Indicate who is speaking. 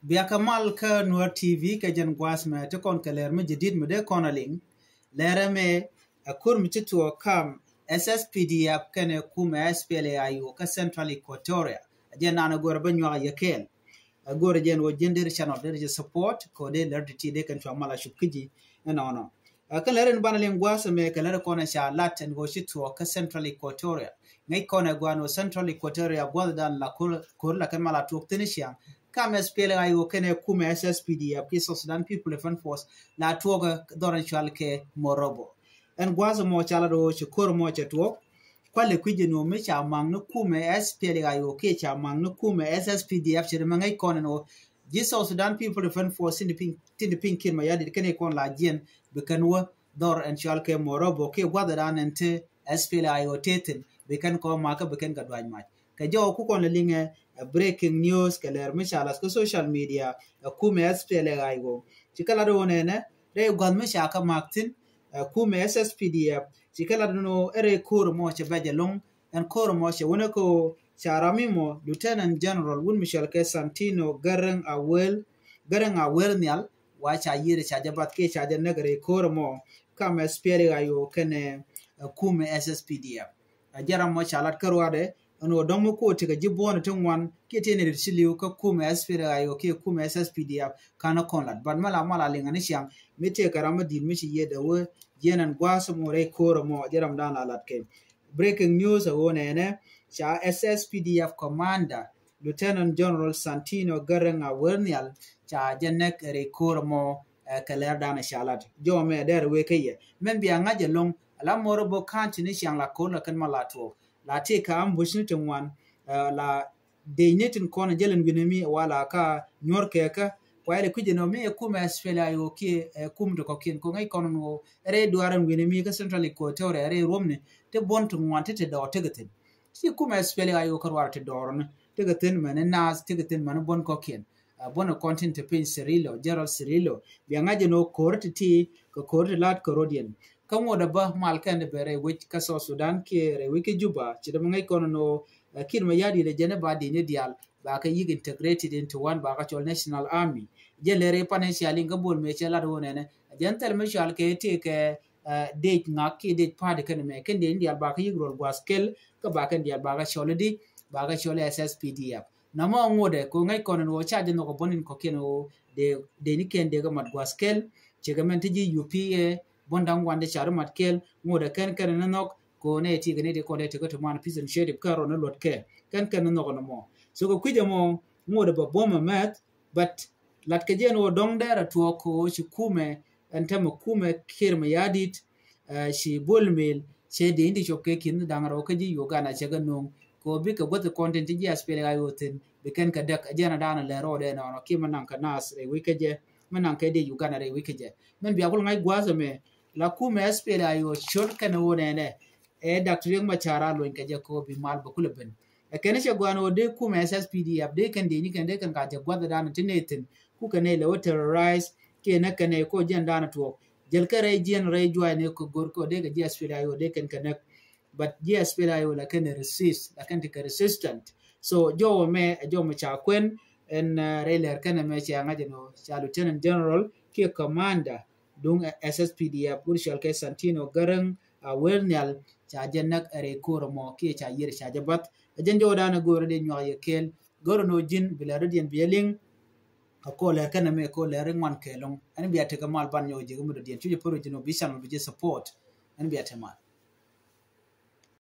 Speaker 1: Biakamal ka Nuer TV ka jan gwas me te kon ka ler me jadid me de konaling lere me akur mi chitu kam SSPDF kene kuma SPLAIO ka Central Equatoria jen nana gor banyo yakel gor jen wo jendir channel de support ko de ler ti de kan chamala shukiji no ka lere banaling gwas me ka lere kona sha latin go chitu ka Central Equatoria ngai kona gwano Central Equatoria gwadan la kur la kan mala tuk tinisha kam SPLAIO kene kuma SSPDF ki Sudan People Defense Force la tuoga doran chalke morobo en gwazo mo chala do chukor mo chatwo kwale kwije no me cha mang no kuma SPLAIO ke cha mang no kuma SSPDF chere mangai kono no Sudan People Defense Force in the pink kin mayadi kene kon la jien be kanwa dor en chalke morobo ke gwada dan ente SPLAIO teten be kan ko maka be kan gadwaj mach ka jo ku kon linge breaking news kaler mishalas ko social media kuma SPLAIO chikala do nene re gwad misha ka maktin kuma SSPDF chikala no ere kor mo che bajalong en kor mo che wona ko charami mo Lieutenant General Wun Michel K Santino garang awel nyal wa cha yire cha jabat ke cha de negare kor mo kam SPLAIO kene kuma SSPDF ajara mo chalat karwade no domo ko tiga jibona tungwan ketene de chiliu ka kuma SPLAIO ke kuma SSPDF kana konlat ban mala linga ni siang mete karama din mishi yeda wo jenan gwaso mo re koro mo jeram dana latke breaking news wona ene cha SSPDF commander Lieutenant General Santino Garanga Wernial cha jenek re koro mo kaler dana shalat jo me der we keye men biya ngaje long ala moro bo kanti ni siang la kola kan malato la te ka ambushin tungwan la denetin kona jelen ginemi wala ka nyorke ka kwale kuje no me kuma SPLAIO ke kumdo ko kin ko ngai kono no re duaran ginemi ka Central Equatoria re romne te bontu ngwante te do tegaten si kuma SPLAIO ko warate doron tegaten man nas tegaten man bon ko kin bono content te pin Cirilo Gerald Cirilo bi ngaje no korte ti ko korte lat ko rodien kan woda ba malkan bere which ka Sudan ke re wiki juba ci da ngai kono no kin ma yadi le jene ba de ne dial ba ka yig integrated into one ba ka chol national army je le re financially ngabol me chela do ne jantel me shal ke te ke date ngaki date party kan me ken de dial ba ka yig rol gwaskel ka ba kan dial ba ka chol di ba ka chol SSPDF na mo ngode ko ngai kono no cha de no ko bonin ko keno de ni ken de ga mat gwaskel ci ga men ti UPA bondang wande charu matkel ngoda ken nok ko ne ti gane de ko de to man piece and shade karo na lot ke ken no no mo so ko kuje mo ngoda ba boma mat but lat ke je no dong dara to ko shi kume antama kume kirma yadit shi bolmel she de indi chokke kin dangaro ke ji yoga na chega no ko bi ka goto content ji SPLAIO ten be ken ka dak ajana dana le ro de no ki manan ka nas re wikeje manan ke de yoga na re wikeje men bi akul ngai gwazo me la kuma SPLAIO short kana wona ne Dr. Yang Machara lo nkaje ko bi mal ba kula ben kene che gwano de kuma SSPDF de kan de ni kan de kan ka je gwada dana tinetin ku kan ne le terrorize ke na kan ko jen dana to jel kare jen re jwa ne ko gor ko de ga SPLAIO de kan connect but SPLAIO la kan resist la kan te resistant so jo me cha kwen en re le kan me cha ngaje no cha Lieutenant General ke commander dung SSPDF Burshal ke Santino Garang Wernial cha jennak are koro mo ke cha yir cha jabat jenjo dana goro de nyo yekel goro no jin bilaro dien bieling ko le kana me ko le ringwan kelong an biya te kamal ban nyo je gumo dien tuje poro jino bisan bi support an biya te mal